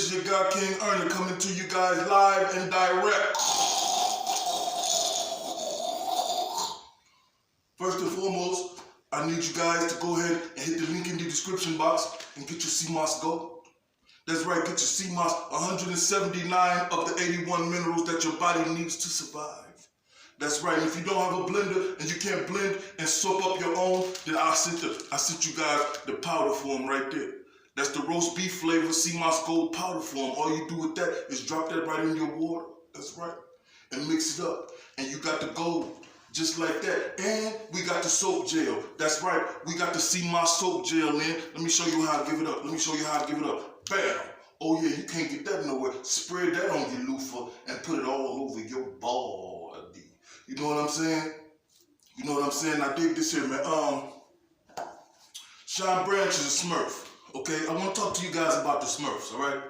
This is your guy King Ernie coming to you guys live and direct. First and foremost, I need you guys to go ahead and hit the link in the description box and get your CMOS Go. That's right, get your CMOS 179 of the 81 minerals that your body needs to survive. That's right, and if you don't have a blender and you can't blend and soak up your own, then I sent you guys the powder form right there. That's the roast beef flavor CMOS Gold powder form. All you do with that is drop that right in your water. That's right. And mix it up. And you got the gold. Just like that. And we got the soap gel. That's right. We got the CMOS soap gel in. Let me show you how I give it up. Bam. Oh yeah, you can't get that nowhere. Spread that on your loofah and put it all over your body. You know what I'm saying? I dig this here, man. Sean Branch is a Smurf. Okay, I want to talk to you guys about the Smurfs, all right?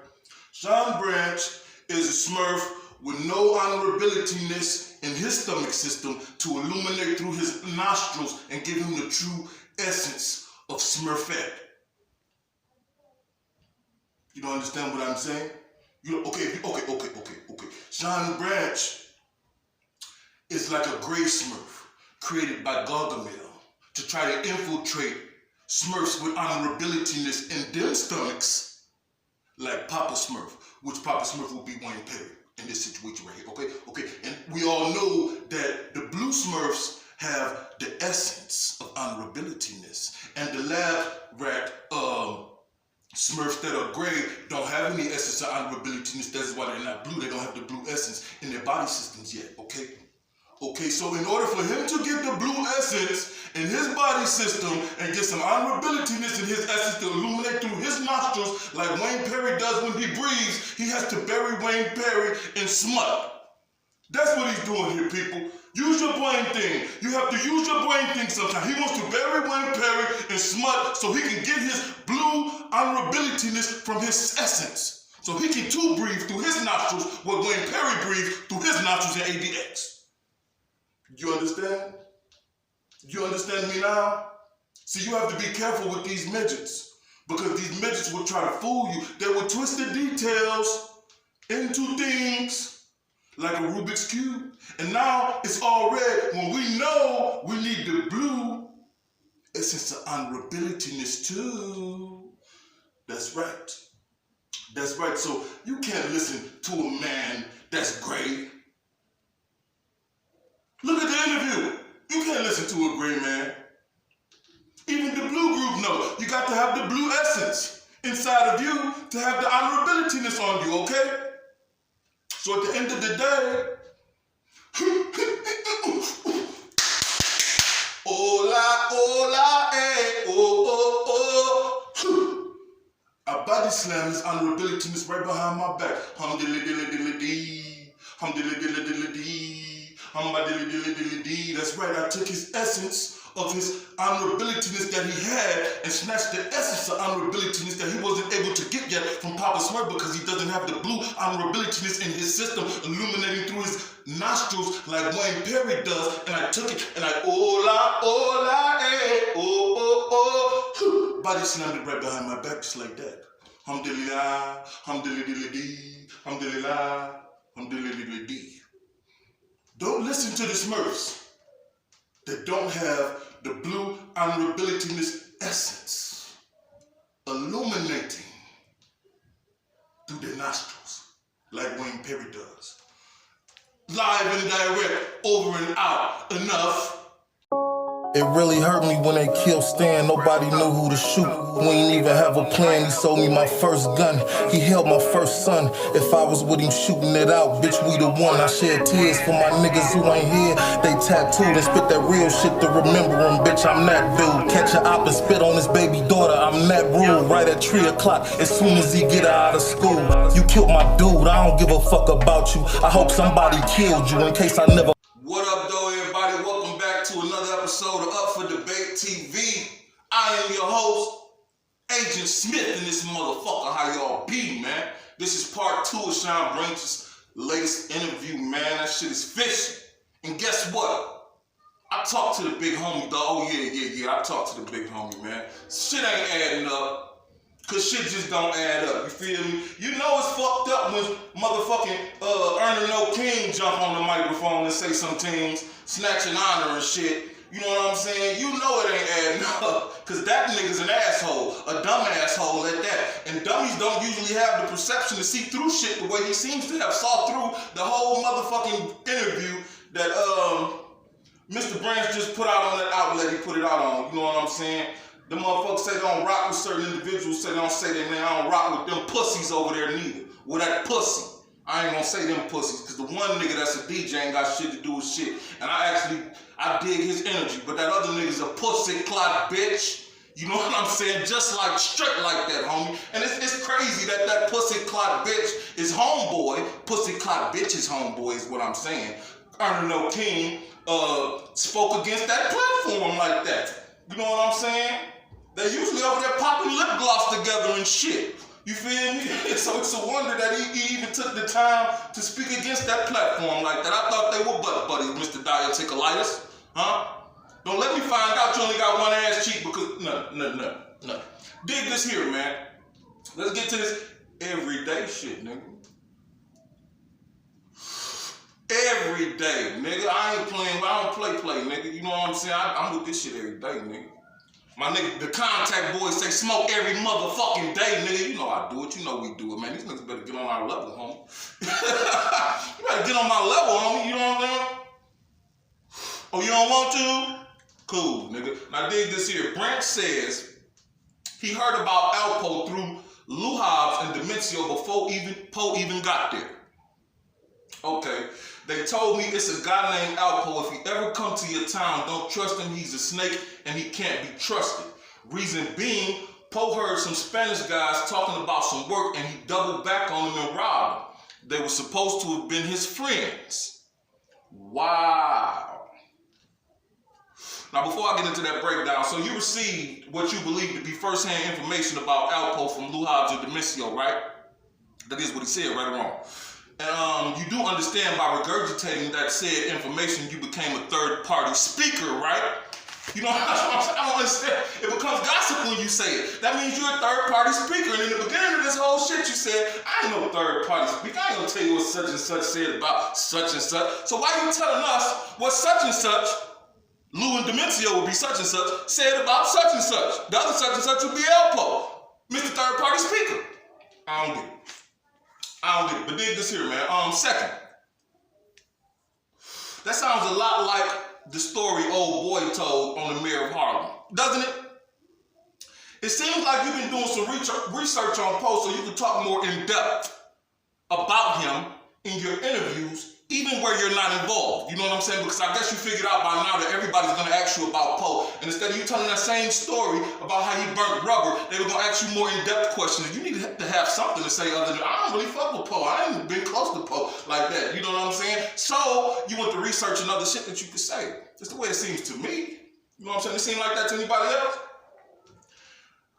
Sean Branch is a Smurf with no honorability-ness in his stomach system to illuminate through his nostrils and give him the true essence of Smurfette. You don't understand what I'm saying? Okay. Sean Branch is like a gray Smurf created by Gargamel to try to infiltrate Smurfs with honorability-ness in them stomachs, like Papa Smurf, which Papa Smurf will be Wayne Perry in this situation right here, okay? And we all know that the blue Smurfs have the essence of honorability-ness, and the lab rat Smurfs that are gray don't have any essence of honorability-ness. That's why they're not blue. They don't have the blue essence in their body systems yet, okay? Okay, so in order for him to get the blue essence in his body system and get some honorability-ness in his essence to illuminate through his nostrils like Wayne Perry does when he breathes, he has to bury Wayne Perry in smut. That's what he's doing here, people. Use your brain thing. You have to use your brain thing sometimes. He wants to bury Wayne Perry in smut so he can get his blue honorability-ness from his essence. So he can too breathe through his nostrils what Wayne Perry breathes through his nostrils in ADX. You understand? You understand me now? See, you have to be careful with these midgets because these midgets will try to fool you. They will twist the details into things like a Rubik's Cube. And now it's all red when we know we need the blue essence of honorability-ness too. That's right. That's right. So you can't listen to a man that's gray. Look at the interview. You can't listen to a gray man. Even the blue group know you got to have the blue essence inside of you to have the honorability-ness on you, okay? So at the end of the day, hola, I body slam his honorability-ness right behind my back. Hum-dilly-dilly-dilly-dee, hum-dilly-dilly-dilly-dee. That's right, I took his essence of his honorability-ness that he had and snatched the essence of honorability-ness that he wasn't able to get yet from Papa Smurf because he doesn't have the blue honorability-ness in his system illuminating through his nostrils like Wayne Perry does. And I took it and I body slammed it right behind my back just like that. Hamdulillah, hamdulillah-dee, hamdulillah, hamdulillah-dee. Don't listen to the Smurfs that don't have the blue honorability-ness essence illuminating through their nostrils like Wayne Perry does. Live and direct, over and out, enough. It really hurt me when they killed Stan. Nobody knew who to shoot. We ain't even have a plan. He sold me my first gun. He held my first son. If I was with him shooting it out, bitch, we the one. I shed tears for my niggas who ain't here. They tattooed and spit that real shit to remember him. Bitch, I'm that dude. Catch a op and spit on his baby daughter. I'm that rule. Right at 3 o'clock as soon as he get out of school. You killed my dude. I don't give a fuck about you. I hope somebody killed you in case I never. What up, though, everybody? Welcome back to another episode of Up for Debate TV. I am your host, Agent Smith, in this motherfucker. How y'all be, man? This is part 2 of Sean Branch's latest interview, man. That shit is fishy. And guess what? I talked to the big homie, dog. Oh, yeah. I talked to the big homie, man. Shit ain't adding up. Cause shit just don't add up, you feel me? You know it's up when motherfucking Ernie No King jump on the microphone and say some things, snatching honor and shit. You know what I'm saying? You know it ain't adding up. Cause that nigga's an asshole. A dumb asshole at that. And dummies don't usually have the perception to see through shit the way he seems to have saw through the whole motherfucking interview that Mr. Branch just put out on that outlet he put it out on. You know what I'm saying? The motherfuckers say they don't rock with certain individuals, say they don't say that, man, I don't rock with them pussies over there neither. With that pussy. I ain't gonna say them pussies, cause the one nigga that's a DJ ain't got shit to do with shit. And I dig his energy, but that other nigga's a pussy clot bitch. You know what I'm saying? Just like, straight like that, homie. And it's crazy that pussy clot bitch is homeboy. Pussy clot bitch is homeboy is what I'm saying. Ernie No King spoke against that platform like that. You know what I'm saying? They usually over there popping lip gloss together and shit. You feel me? So it's a wonder that he even took the time to speak against that platform like that. I thought they were butt buddies, Mr. Diverticolitis. Huh? Don't let me find out you only got one ass cheek because... No. Dig this here, man. Let's get to this everyday shit, nigga. Every day, nigga. I ain't playing, I don't play, nigga. You know what I'm saying? I'm with this shit every day, nigga. My nigga, the contact boys say smoke every motherfucking day, nigga. You know I do it. You know we do it, man. These niggas better get on our level, homie. You better get on my level, homie. You know what I'm saying? Oh, you don't want to? Cool, nigga. Now dig this here. Branch says he heard about Alpo through Lou Hobbs and Demencio before Poe even got there. Okay. They told me it's a guy named Alpo. If he ever come to your town, don't trust him. He's a snake and he can't be trusted. Reason being, Poe heard some Spanish guys talking about some work and he doubled back on them and robbed them. They were supposed to have been his friends. Wow. Now, before I get into that breakdown, so you received what you believe to be first-hand information about Alpo from Lou Hobbs and Demencio, right? That is what he said, right or wrong. And you do understand by regurgitating that said information, you became a third-party speaker, right? You know, I don't understand. It becomes gossip when you say it. That means you're a third-party speaker. And in the beginning of this whole shit, you said, I ain't no third-party speaker. I ain't gonna tell you what such and such said about such and such. So why are you telling us what such and such, Lou and Demencio would be such and such, said about such and such? The other such and such would be Alpo, Mr. Third-Party Speaker. I don't get it. But dig this here, man. Second. That sounds a lot like the story old boy told on the Mayor of Harlem, doesn't it? It seems like you've been doing some research on Poe so you can talk more in depth about him in your interviews, even where you're not involved. You know what I'm saying? Because I guess you figured out by now that everybody's going to ask you about Poe. And instead of you telling that same story about how he burnt rubber, they were going to ask you more in-depth questions. You need to have something to say other than, I don't really fuck with Poe. I ain't been close to Poe like that. You know what I'm saying? So you went to research and other shit that you could say. That's the way it seems to me. You know what I'm saying? It seem like that to anybody else?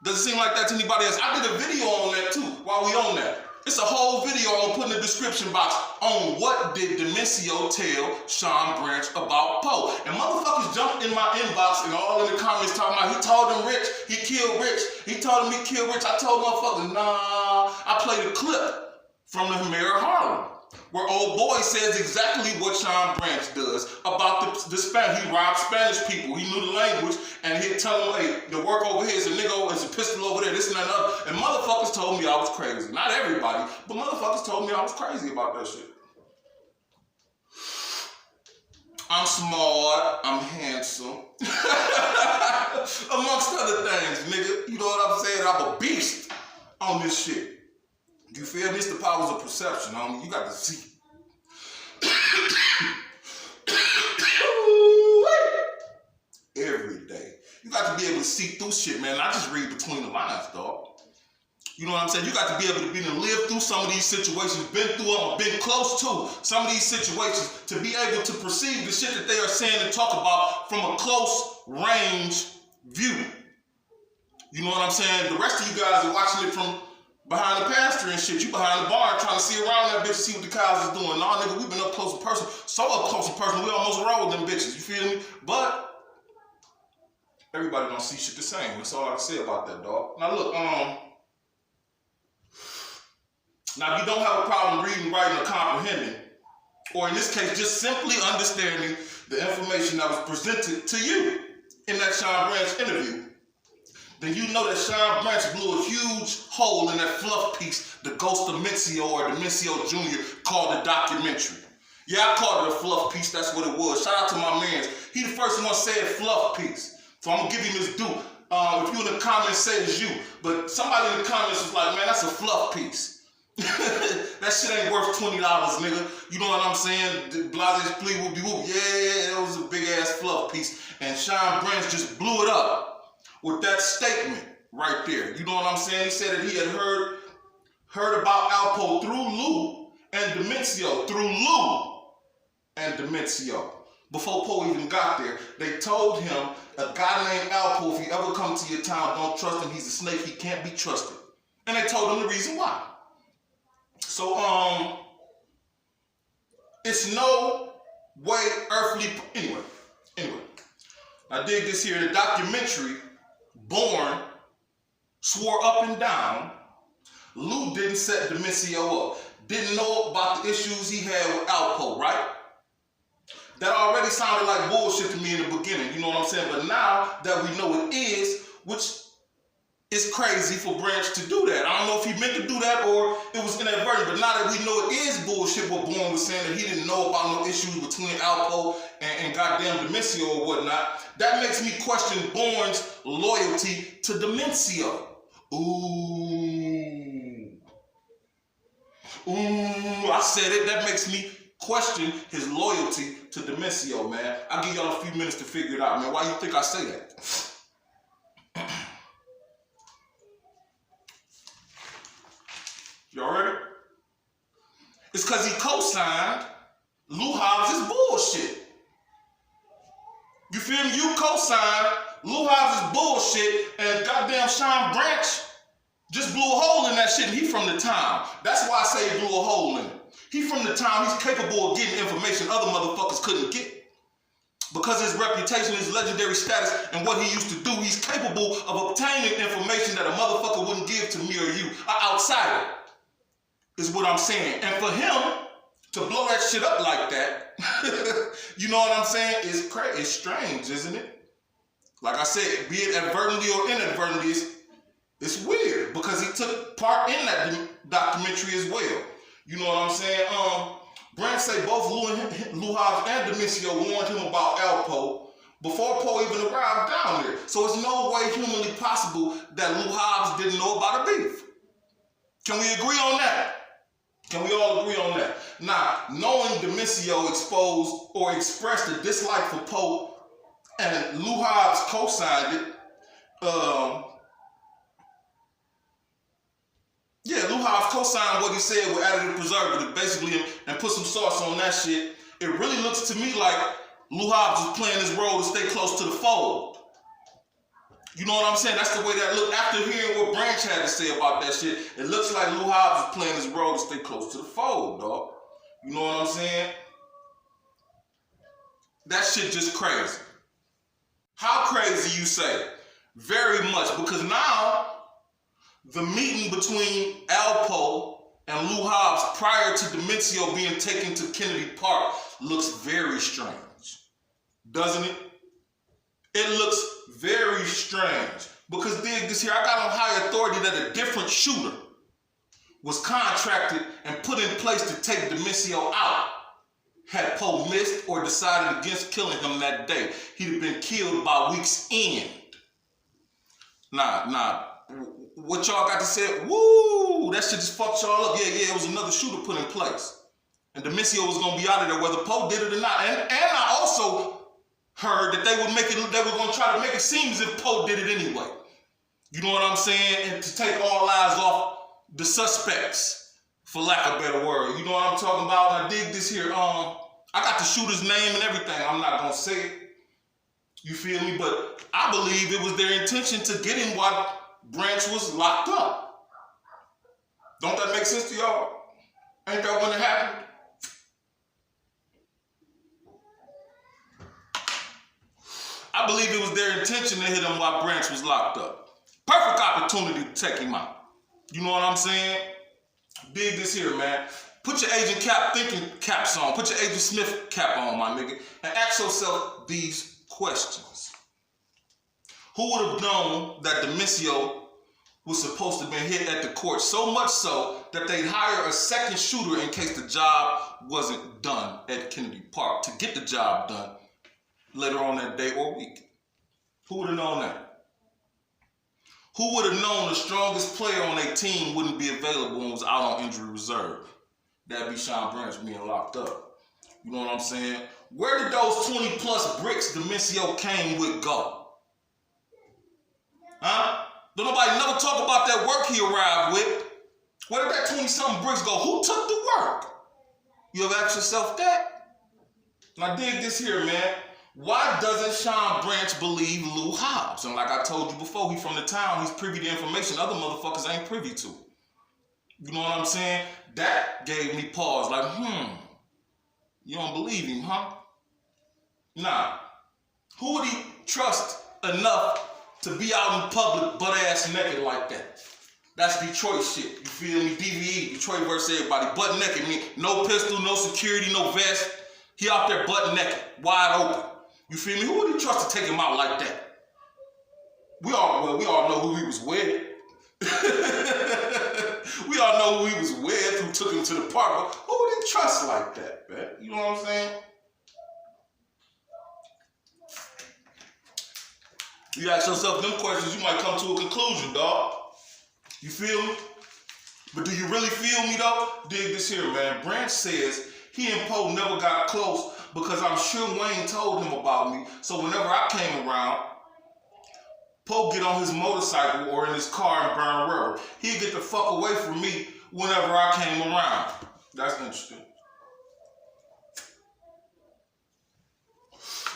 Does it seem like that to anybody else? I did a video on that too, while we on that. It's a whole video I'll put in the description box on what did Demencio tell Shawn Branch about Poe. And motherfuckers jumped in my inbox and all in the comments talking about he told him Rich, he killed Rich. He told him he killed Rich. I told motherfuckers, nah. I played a clip from the Mayor of Harlem where old boy says exactly what Shawn Branch does about the Spanish. He robbed Spanish people. He knew the language, and he'd tell them, hey, the work over here is a nigga, it's a pistol over there, this and that and other. And motherfuckers told me I was crazy. Not everybody, but motherfuckers told me I was crazy about that shit. I'm smart, I'm handsome. Amongst other things, nigga. You know what I'm saying? I'm a beast on this shit. You feel me? It's the powers of perception, homie. You got to see. Every day. You got to be able to see through shit, man. I just read between the lines, dog. You know what I'm saying? You got to be able to live through some of these situations, been through them, been close to some of these situations, to be able to perceive the shit that they are saying and talk about from a close range view. You know what I'm saying? The rest of you guys are watching it from behind the pasture and shit. You behind the barn trying to see around that bitch to see what the cows is doing. Nah, nigga, we been up close and personal. So up close and personal, we almost roll with them bitches. You feel me? But everybody don't see shit the same. That's all I can say about that, dog. Now look, Now, if you don't have a problem reading, writing, or comprehending, or in this case, just simply understanding the information that was presented to you in that Sean Branch interview, then you know that Sean Branch blew a huge hole in that fluff piece, The Ghost of Mencio or Demencio Jr. called the documentary. Yeah, I called it a fluff piece, that's what it was. Shout out to my man. He the first one said fluff piece. So I'm gonna give him his due. If you in the comments, say it's you. But somebody in the comments was like, man, that's a fluff piece. That shit ain't worth $20, nigga. You know what I'm saying? Blase plea whoop de whoop. Yeah, that was a big ass fluff piece. And Sean Branch just blew it up with that statement right there. You know what I'm saying? He said that he had heard about Alpo through Lou and Demencio. Through Lou and Demencio. Before Poe even got there, they told him, a guy named Alpo, if he ever come to your town, don't trust him. He's a snake. He can't be trusted. And they told him the reason why. So, it's no way earthly. Anyway, I dig this here. The documentary, Born, swore up and down Lou didn't set Demencio up. Didn't know about the issues he had with Alpo, right? That already sounded like bullshit to me in the beginning, you know what I'm saying? But now that we know it is, which is crazy for Branch to do that. I don't know if he meant to do that or it was inadvertent, but now that we know it is bullshit what Born was saying, that he didn't know about no issues between Alpo and goddamn Demencio or whatnot, that makes me question Born's loyalty to Demencio. I said it. That makes me question his loyalty to Demencio, man. I'll give y'all a few minutes to figure it out, man. Why you think I say that? Y'all ready? It's because he co-signed Lou Hobbs' bullshit. You feel me? You co-signed Lou Hobbs' bullshit, and goddamn Sean Branch just blew a hole in that shit, and he from the town. That's why I say he blew a hole in it. He from the town. He's capable of getting information other motherfuckers couldn't get. Because his reputation, his legendary status, and what he used to do, he's capable of obtaining information that a motherfucker wouldn't give to me or you, an outsider, is what I'm saying. And for him to blow that shit up like that, you know what I'm saying? It's crazy. It's strange, isn't it? Like I said, be it advertently or inadvertently, it's weird because he took part in that documentary as well. You know what I'm saying? Branch say both Lou Hobbs and Demencio warned him about Alpo before Poe even arrived down there. So it's no way humanly possible that Lou Hobbs didn't know about a beef. Can we agree on that? Can we all agree on that? Now, knowing Demencio exposed or expressed a dislike for Poe and Lou Hobbs co-signed it, Lou Hobbs co-signed what he said with additive preservative, basically, and put some sauce on that shit. It really looks to me like Lou Hobbs was playing his role to stay close to the fold. You know what I'm saying? That's the way that looked. After hearing what Branch had to say about that shit, it looks like Lou Hobbs is playing his role to stay close to the fold, dog. You know what I'm saying? That shit just crazy. How crazy, you say? Very much, because now the meeting between Alpo and Lou Hobbs prior to Demencio being taken to Kennedy Park looks very strange, doesn't it? It looks very strange because dig this here, I got on high authority that a different shooter was contracted and put in place to take Demencio out. Had Poe missed or decided against killing him that day, he'd have been killed by week's end. Nah. What y'all got to say? Woo! That shit just fucked y'all up. Yeah, it was another shooter put in place. And Demencio was gonna be out of there whether Poe did it or not. And I also heard that they were gonna try to make it seem as if Poe did it anyway. You know what I'm saying? And to take all eyes off the suspects, for lack of a better word. You know what I'm talking about? And I dig this here. I got the shooter's name and everything. I'm not gonna say it. You feel me? But I believe it was their intention to get him while Branch was locked up. Don't that make sense to y'all? Ain't that when it happened? I believe it was their intention to hit him while Branch was locked up. Perfect opportunity to take him out. You know what I'm saying? Dig this here, man. Put your Agent Cap thinking caps on. Put your Agent Smith cap on, my nigga. And ask yourself these questions. Who would have known that Demisio was supposed to have been hit at the court, so much so that they'd hire a second shooter in case the job wasn't done at Kennedy Park to get the job done later on that day or week? Who would have known that? Who would have known the strongest player on their team wouldn't be available and was out on injury reserve? That'd be Shawn Branch being locked up. You know what I'm saying? Where did those 20 plus bricks Demisio came with go? Huh? Don't nobody never talk about that work he arrived with. Where did that 20-something bricks go? Who took the work? You ever asked yourself that? Now dig this here, man. Why doesn't Shawn Branch believe Lou Hobbs? And like I told you before, he's from the town. He's privy to information other motherfuckers ain't privy to. You know what I'm saying? That gave me pause. Like, you don't believe him, huh? Nah. Who would he trust enough to be out in public butt-ass naked like that? That's Detroit shit. You feel me? DVE, Detroit versus everybody. Butt naked. Mean no pistol, no security, no vest. He out there butt naked, wide open. You feel me? Who would he trust to take him out like that? We all know who he was with. We all know who he was with, who took him to the park. But who would he trust like that, man? You know what I'm saying? You ask yourself them questions, you might come to a conclusion, dog. You feel me? But do you really feel me, though? Dig this here, man. Branch says he and Poe never got close because I'm sure Wayne told him about me. So whenever I came around, Poe get on his motorcycle or in his car and burn rubber. He'd get the fuck away from me whenever I came around. That's interesting.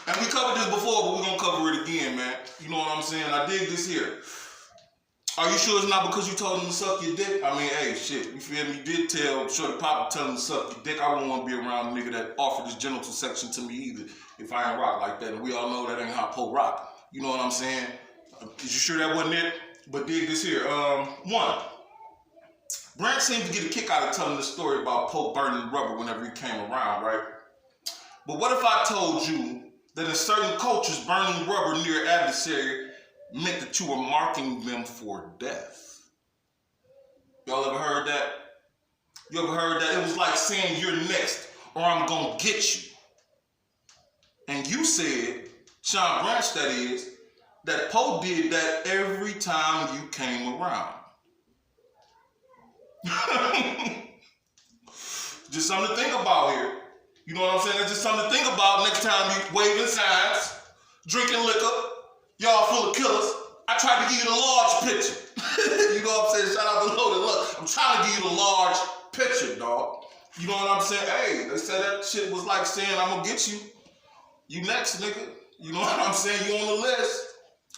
And we covered this before, but we're going to cover it again, man. You know what I'm saying? I dig this here. Are you sure it's not because you told him to suck your dick? I mean, hey, shit, you feel me? You did tell Shorty Papa to tell him to suck your dick. I wouldn't want to be around a nigga that offered his genital section to me either if I ain't rock like that. And we all know that ain't how Poe rock. You know what I'm saying? Is you sure that wasn't it? But dig this here. One, Branch seemed to get a kick out of telling the story about Poe burning rubber whenever he came around, right? But what if I told you that in certain cultures, burning rubber near adversary meant that you were marking them for death? Y'all ever heard that? You ever heard that? It was like saying you're next or I'm gonna get you. And you said, Shawn Branch that is, that Poe did that every time you came around. Just something to think about here. You know what I'm saying? That's just something to think about next time you waving signs, drinking liquor, y'all full of killers. I tried to give you the large picture. You know what I'm saying? Shout out to Loaded. Look, I'm trying to give you the large picture, dog. You know what I'm saying? Hey, they said that shit was like saying, I'm gonna get you. You next, nigga. You know what I'm saying? You on the list.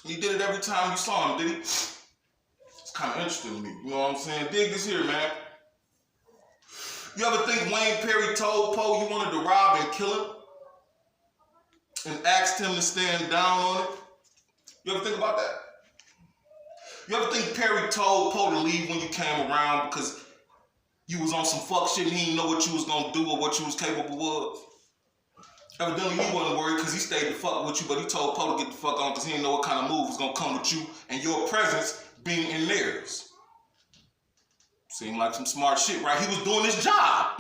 He did it every time you saw him, did he? It's kind of interesting to me. You know what I'm saying? Dig this here, man. You ever think Wayne Perry told Poe he wanted to rob and kill him? And asked him to stand down on it? You ever think about that? You ever think Perry told Poe to leave when you came around because you was on some fuck shit and he didn't know what you was gonna do or what you was capable of? Evidently he wasn't worried because he stayed the fuck with you, but he told Poe to get the fuck on because he didn't know what kind of move was gonna come with you and your presence being in theirs. Seemed like some smart shit, right? He was doing his job.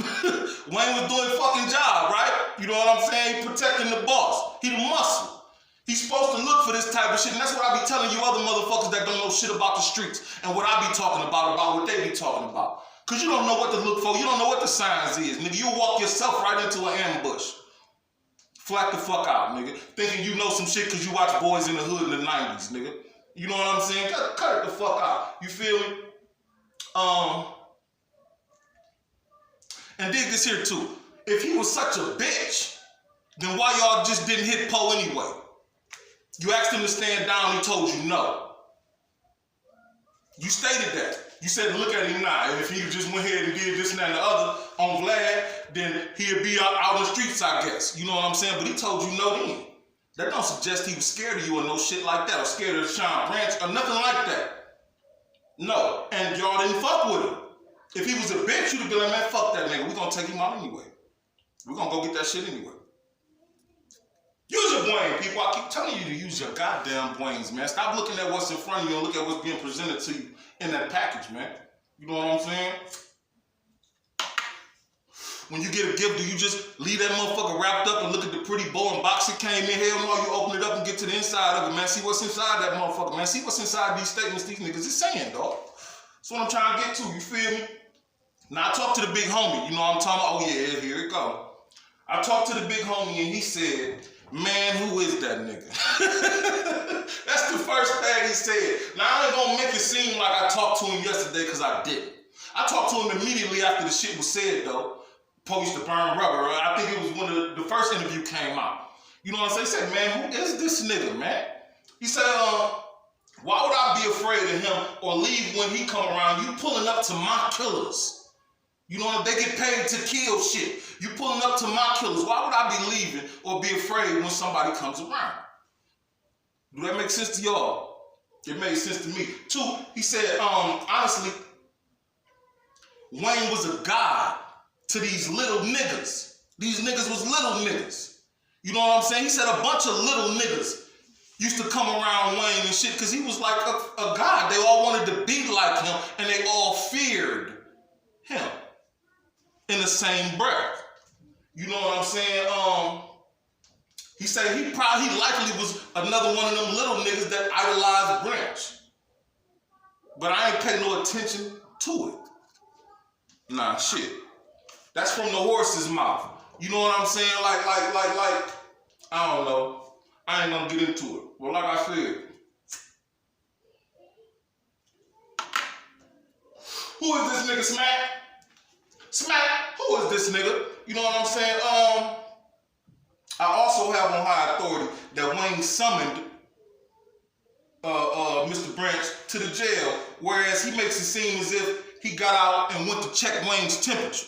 Wayne was doing his fucking job, right? You know what I'm saying? He protecting the boss. He the muscle. He's supposed to look for this type of shit, and that's what I be telling you other motherfuckers that don't know shit about the streets and what I be talking about what they be talking about. Because you don't know what to look for. You don't know what the signs is, nigga. You walk yourself right into an ambush. Flat the fuck out, nigga. Thinking you know some shit because you watch Boys in the Hood in the 90s, nigga. You know what I'm saying? Cut it the fuck out. You feel me? And dig this here too. If he was such a bitch, then why y'all just didn't hit Poe anyway? You asked him to stand down, he told you no. You stated that. You said, look at him now. If he just went ahead and did this and that and the other on Vlad, then he'd be out in the streets, I guess. You know what I'm saying? But he told you no then. That don't suggest he was scared of you or no shit like that, or scared of Shawn Branch or nothing like that. No. And y'all didn't fuck with him. If he was a bitch, you'd have been like, man, fuck that nigga. We gonna take him out anyway. We gonna go get that shit anyway. Use your brain, people. I keep telling you to use your goddamn brains, man. Stop looking at what's in front of you and look at what's being presented to you in that package, man. You know what I'm saying? When you get a gift, do you just leave that motherfucker wrapped up and look at the pretty boring box it came in? Hell no, you open it up and get to the inside of it, man. See what's inside that motherfucker, man. See what's inside these statements these niggas is saying, dog. That's what I'm trying to get to, you feel me? Now, I talked to the big homie, you know what I'm talking about? Oh, yeah, here it go. I talked to the big homie and he said, man, who is that nigga? That's the first thing he said. Now, I ain't gonna make it seem like I talked to him yesterday because I didn't. I talked to him immediately after the shit was said, though. Post to burn rubber. I think it was when the first interview came out. You know what I'm saying? He said, man, who is this nigga, man? He said, why would I be afraid of him or leave when he come around? You pulling up to my killers. You know, they get paid to kill shit. You pulling up to my killers. Why would I be leaving or be afraid when somebody comes around? Do that make sense to y'all? It made sense to me. Two, he said, honestly, Wayne was a god to these little niggas. These niggas was little niggas. You know what I'm saying? He said a bunch of little niggas used to come around Wayne and shit because he was like a god. They all wanted to be like him and they all feared him in the same breath. You know what I'm saying? He said he likely was another one of them little niggas that idolized Branch. But I ain't pay no attention to it. Nah, shit. That's from the horse's mouth. You know what I'm saying? Like, I don't know. I ain't gonna get into it. Well, like I said, who is this nigga, Smack? Smack, who is this nigga? You know what I'm saying? I also have on high authority that Wayne summoned Mr. Branch to the jail, whereas he makes it seem as if he got out and went to check Wayne's temperature.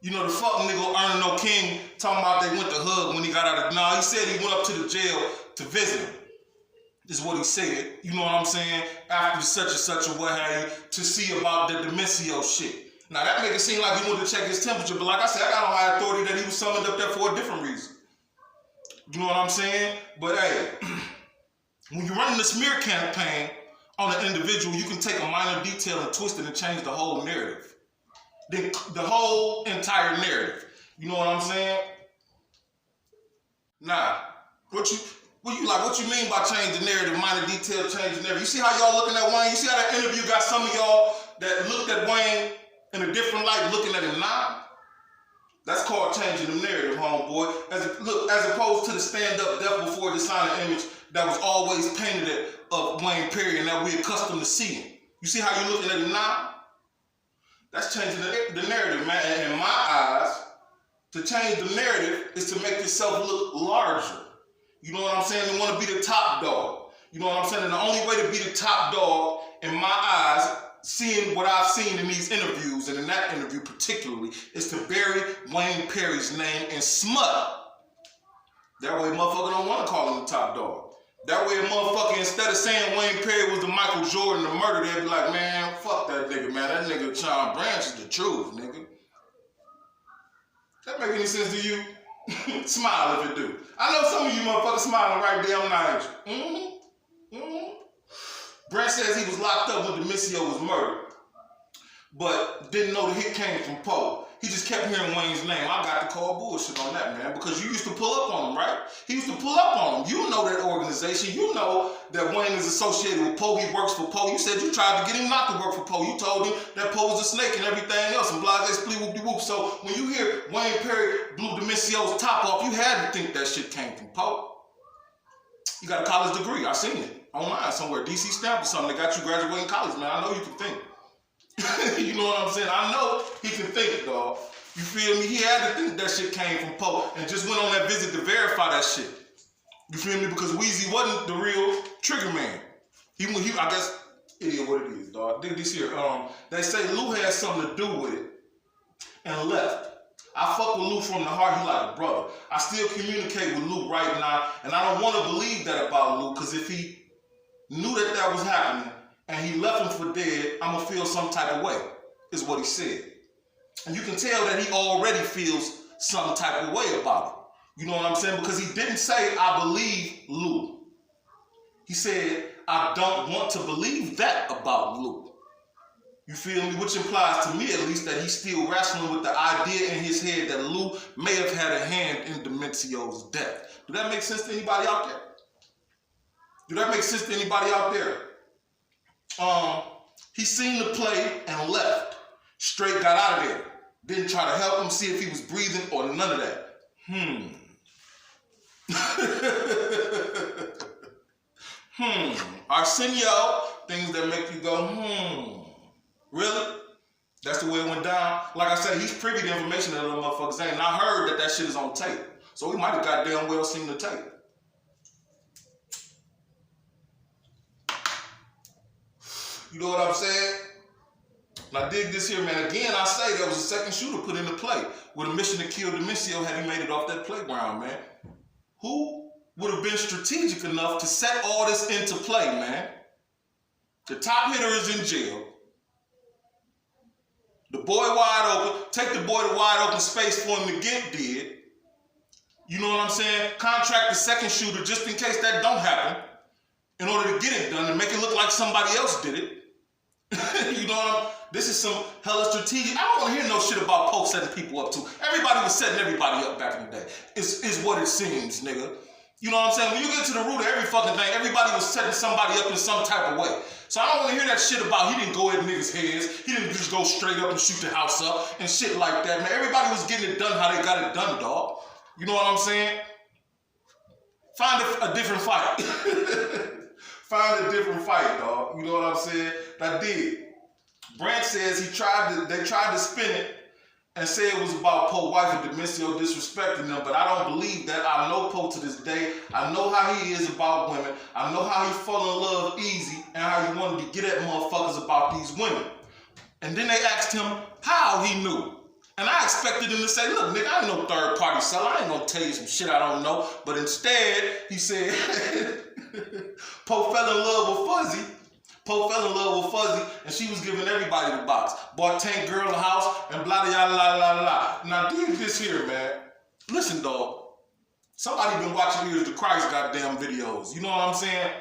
You know, the fuck nigga earning no king talking about they went to hug when he got out of... Nah, he said he went up to the jail to visit him. This is what he said. You know what I'm saying? After such and such or what have you, to see about the Demencio shit. Now, that make it seem like he wanted to check his temperature, but like I said, I got on high authority that he was summoned up there for a different reason. You know what I'm saying? But hey, when you're running a smear campaign on an individual, you can take a minor detail and twist it and change the whole narrative. The whole entire narrative. You know what I'm saying? Nah. What you mean by change the narrative, minor detail, change the narrative? You see how y'all looking at Wayne? You see how that interview got some of y'all that looked at Wayne in a different light looking at him now? That's called changing the narrative, homeboy. As opposed to the stand-up death before dishonor image that was always painted of Wayne Perry and that we're accustomed to seeing. You see how you're looking at him now? That's changing the narrative, man. And in my eyes, to change the narrative is to make yourself look larger. You know what I'm saying? They want to be the top dog. You know what I'm saying? And the only way to be the top dog, in my eyes, seeing what I've seen in these interviews, and in that interview particularly, is to bury Wayne Perry's name in smut. That way motherfucker don't want to call him the top dog. That way a motherfucker, instead of saying Wayne Perry was the Michael Jordan of murder, they'd be like, man, fuck that nigga, man. That nigga Sean Branch is the truth, nigga. That make any sense to you? Smile if it do. I know some of you motherfuckers smiling right there. I'm not. Branch says he was locked up when Demencio was murdered, but didn't know the hit came from Poe. He just kept hearing Wayne's name. I got to call bullshit on that, man, because you used to pull up on him, right? He used to pull up on him. You know that organization. You know that Wayne is associated with Poe. He works for Poe. You said you tried to get him not to work for Poe. You told him that Poe was a snake and everything else, and blase split whoop-de-whoop. So when you hear Wayne Perry blew Demencio's top off, you had to think that shit came from Poe. You got a college degree. I seen it online somewhere. DC stamp or something. They got you graduating college, man. I know you can think. You know what I'm saying? I know he can think, dog. You feel me? He had to think that shit came from Poe and just went on that visit to verify that shit. You feel me? Because Weezy wasn't the real trigger man. He I guess it is what it is, dog. Dig this here. They say Lou had something to do with it and left. I fuck with Lou from the heart. He like a brother. I still communicate with Lou right now, and I don't want to believe that about Lou, because if he knew that was happening and he left him for dead, I'm gonna feel some type of way. is what he said. And you can tell that he already feels some type of way about it. You know what I'm saying? Because he didn't say, I believe Lou. He said, I don't want to believe that about Lou. You feel me? Which implies to me, at least, that he's still wrestling with the idea in his head that Lou may have had a hand in Dementio's death. Do that make sense to anybody out there? Do that make sense to anybody out there? He seen the play and left. Straight got out of there. Didn't try to help him, see if he was breathing or none of that. Arsenio, things that make you go, Really? That's the way it went down? Like I said, he's privy to information that other motherfuckers ain't. And I heard that shit is on tape. So we might have goddamn well seen the tape. You know what I'm saying? Now dig this here, man. Again, I say there was a second shooter put into play with a mission to kill Dementio had he made it off that playground, man. Who would have been strategic enough to set all this into play, man? The top hitter is in jail. The boy wide open. Take the boy to wide open space for him to get dead. You know what I'm saying? Contract the second shooter just in case that don't happen in order to get it done and make it look like somebody else did it. You know what I'm saying? This is some hella strategic. I don't want to hear no shit about Poe setting people up too. Everybody was setting everybody up back in the day. Is what it seems, nigga. You know what I'm saying? When you get to the root of every fucking thing, everybody was setting somebody up in some type of way. So I don't want to hear that shit about he didn't go at niggas' heads. He didn't just go straight up and shoot the house up and shit like that, man. Everybody was getting it done how they got it done, dog. You know what I'm saying? Find a different fight. Find a different fight, dog. You know what I'm saying? I did. Brant says they tried to spin it and say it was about Poe's wife and Dementio disrespecting them, but I don't believe that. I know Poe to this day. I know how he is about women. I know how he fell in love easy and how he wanted to get at motherfuckers about these women. And then they asked him how he knew. And I expected him to say, look, nigga, I ain't no third party seller. I ain't gonna tell you some shit I don't know. But instead, he said, Poe fell in love with Fuzzy. Poe fell in love with Fuzzy, and she was giving everybody the box. Bought Tank Girl a house, and blah, blah, blah, blah, blah. Now, dig this here, man. Listen, dog. Somebody been watching Ears to Christ goddamn videos. You know what I'm saying?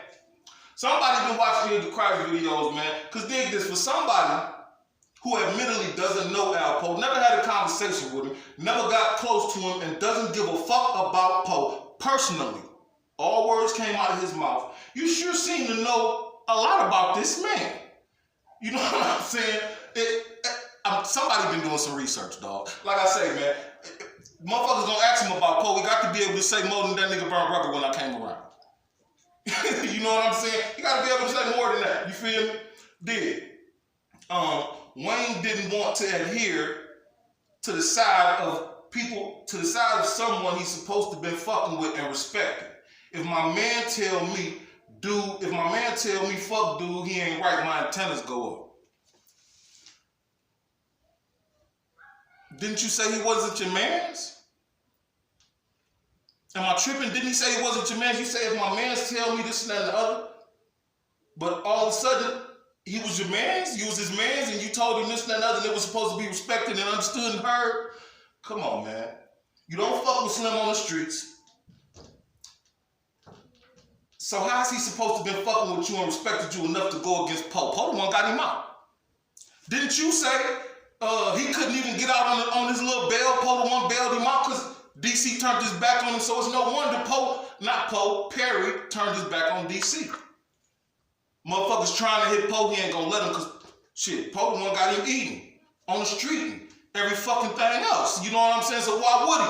Somebody been watching Ears to Christ videos, man. Because dig this, for somebody who admittedly doesn't know Alpo, never had a conversation with him, never got close to him, and doesn't give a fuck about Poe personally. All words came out of his mouth. You sure seem to know a lot about this man. You know what I'm saying? Somebody been doing some research, dog. Like I say, man, motherfuckers gonna ask him about Poe. We got to be able to say more than that nigga burned rubber when I came around. You know what I'm saying? You got to be able to say more than that. You feel me? Did. Wayne didn't want to adhere to the side of people, to the side of someone he's supposed to been fucking with and respecting. If my man tell me fuck dude, he ain't right, my antennas go up. Didn't you say he wasn't your man's? Am I tripping? Didn't he say he wasn't your man's? You say if my man's tell me this and that and the other, but all of a sudden, he was your man's, you was his man's, and you told him this and that and other, and it was supposed to be respected and understood and heard? Come on, man. You don't fuck with Slim on the streets. So how is he supposed to be fucking with you and respected you enough to go against Poe? Poe the one got him out. Didn't you say he couldn't even get out on his little bail? Poe the one bailed him out because DC turned his back on him, so it's no wonder Perry turned his back on DC. Motherfuckers trying to hit Poe, he ain't gonna let him because, shit, Poe the one got him eating on the street and every fucking thing else. You know what I'm saying? So why would he?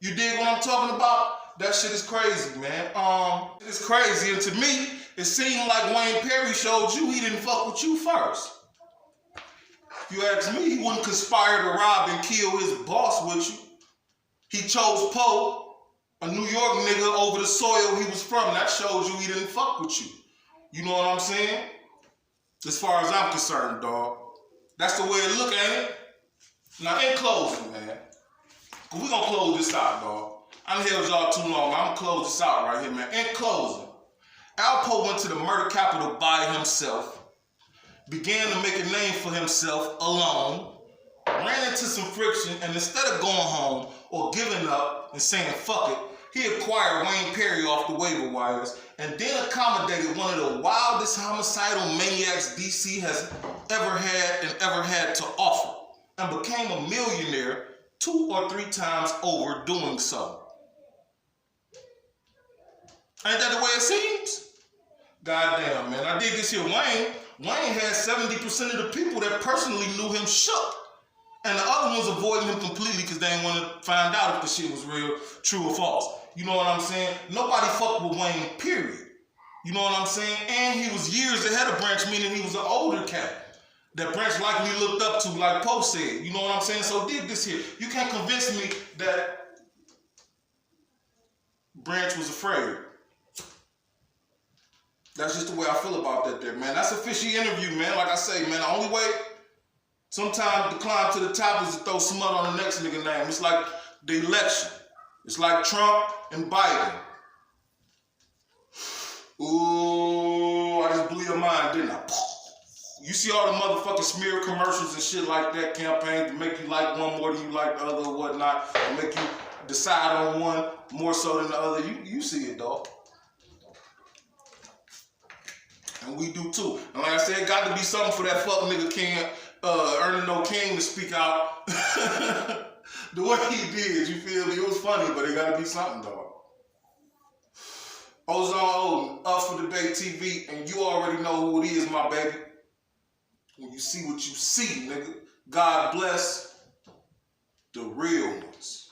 You dig what I'm talking about? That shit is crazy, man. It's crazy, and to me, it seemed like Wayne Perry showed you he didn't fuck with you first. If you ask me, he wouldn't conspire to rob and kill his boss with you. He chose Poe, a New York nigga, over the soil he was from. That shows you he didn't fuck with you. You know what I'm saying? As far as I'm concerned, dog. That's the way it look, ain't it? Now, in closing, man, we gonna close this out, dog. I done held y'all too long. I'm gonna close this out right here, man. In closing, Alpo went to the murder capital by himself. began to make a name for himself alone, ran into some friction, and instead of going home or giving up and saying fuck it, he acquired Wayne Perry off the waiver wires and then accommodated one of the wildest homicidal maniacs DC has ever had to offer, and became a millionaire 2 or 3 times over doing so. Ain't that the way it seems? Goddamn, man. I dig this here. Wayne had 70% of the people that personally knew him shook. And the other ones avoiding him completely because they didn't want to find out if the shit was real, true or false. You know what I'm saying? Nobody fucked with Wayne, period. You know what I'm saying? And he was years ahead of Branch, meaning he was an older cat that Branch likely looked up to, like Poe said. You know what I'm saying? So dig this here. You can't convince me that Branch was afraid. That's just the way I feel about that there, man. That's a fishy interview, man. Like I say, man, the only way sometimes to climb to the top is to throw some mud on the next nigga name. It's like the election. It's like Trump and Biden. Ooh, I just blew your mind, didn't I? You see all the motherfucking smear commercials and shit like that, campaigns to make you like one more than you like the other or whatnot, and make you decide on one more so than the other. You see it, dog. And we do too. And like I said, it got to be something for that fuck nigga King, Ernie No King to speak out the way he did. You feel me? It was funny, but it got to be something, dog. Ozone Odin, Up for Debate TV, and you already know who it is, my baby. When you see what you see, nigga, God bless the real ones.